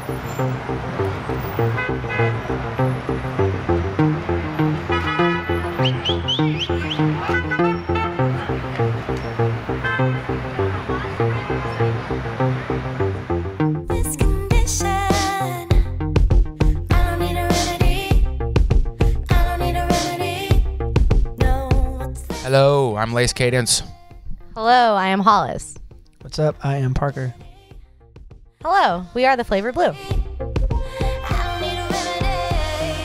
Hello, I'm Lace Cadence. Hello, I am Hollis. What's up? I am Parker. Hello, we are the Flavr Blue.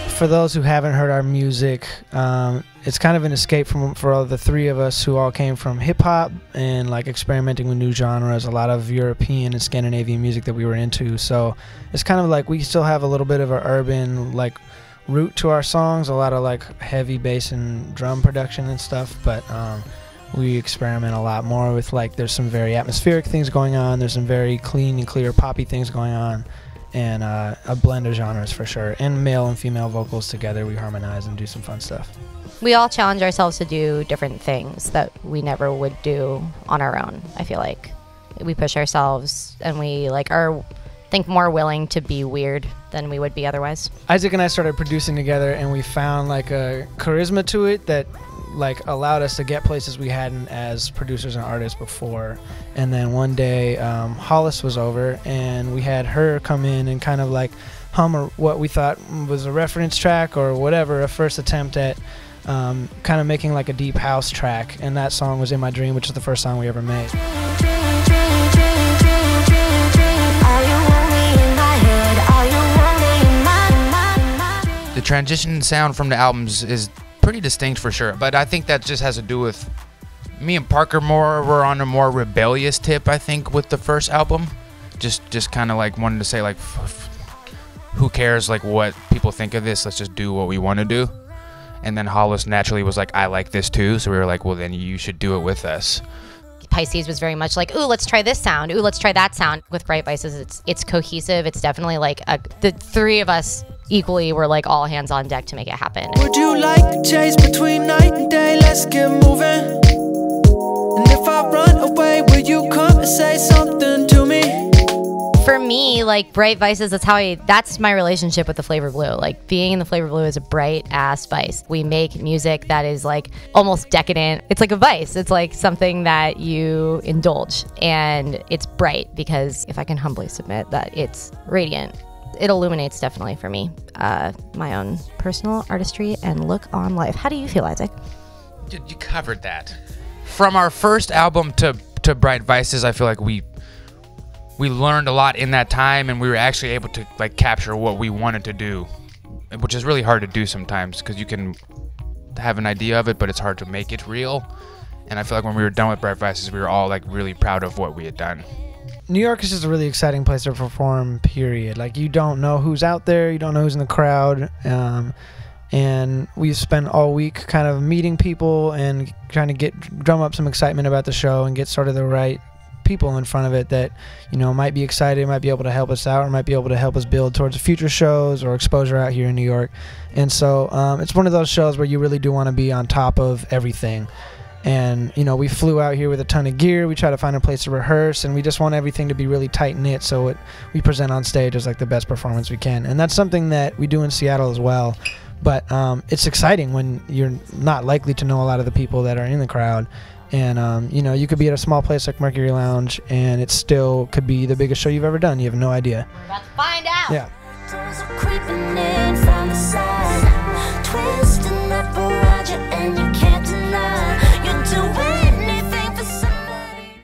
For those who haven't heard our music, it's kind of an escape for all the three of us who all came from hip-hop and like experimenting with new genres, a lot of European and Scandinavian music that we were into. So it's kind of like we still have a little bit of an urban like root to our songs, a lot of like heavy bass and drum production and stuff, but we experiment a lot more with like there's some very atmospheric things going on, there's some very clean and clear poppy things going on, and a blend of genres for sure, and male and female vocals together. We harmonize and do some fun stuff. We all challenge ourselves to do different things that we never would do on our own. I feel like we push ourselves and we like are think more willing to be weird than we would be otherwise. Isaac and I started producing together, and we found like a charisma to it that like allowed us to get places we hadn't as producers and artists before. And then one day Hollis was over, and we had her come in and kind of like hum what we thought was a reference track or whatever, a first attempt at kind of making like a deep house track. And that song was In My Dream, which is the first song we ever made. The transition sound from the albums is pretty distinct for sure, but I think that just has to do with me and Parker were on a more rebellious tip, I think, with the first album. Just kind of like wanted to say like, who cares like what people think of this? Let's just do what we want to do. And then Hollis naturally was like, I like this too, so we were like, well then you should do it with us. Pisces was very much like, ooh, let's try this sound. Ooh, let's try that sound. With Bright Vices, it's cohesive. It's definitely like the three of us equally were like all hands on deck to make it happen. Would you like to chase between night and day? Let's get moving. And if I run away, will you come and say something to me? For me, like Bright Vices, that's my relationship with the Flavr Blue. Like being in the Flavr Blue is a bright ass vice. We make music that is like almost decadent. It's like a vice. It's like something that you indulge, and it's bright because if I can humbly submit that it's radiant. It illuminates definitely for me my own personal artistry and look on life. How do you feel, Isaac? You covered that. From our first album to Bright Vices, I feel like we learned a lot in that time, and we were actually able to like capture what we wanted to do, which is really hard to do sometimes because you can have an idea of it, but it's hard to make it real. And I feel like when we were done with Bright Vices, we were all like really proud of what we had done. New York is just a really exciting place to perform, period. Like you don't know who's out there, you don't know who's in the crowd, and we spent all week kind of meeting people and trying to drum up some excitement about the show and get sort of the right people in front of it that, you know, might be excited, might be able to help us out, or might be able to help us build towards future shows or exposure out here in New York. And so it's one of those shows where you really do want to be on top of everything. And, you know, we flew out here with a ton of gear. We try to find a place to rehearse, and we just want everything to be really tight-knit so we present on stage as like the best performance we can. And that's something that we do in Seattle as well. But it's exciting when you're not likely to know a lot of the people that are in the crowd. And, you know, you could be at a small place like Mercury Lounge, and it still could be the biggest show you've ever done. You have no idea. We're about to find out. Yeah. Creeping in from the side.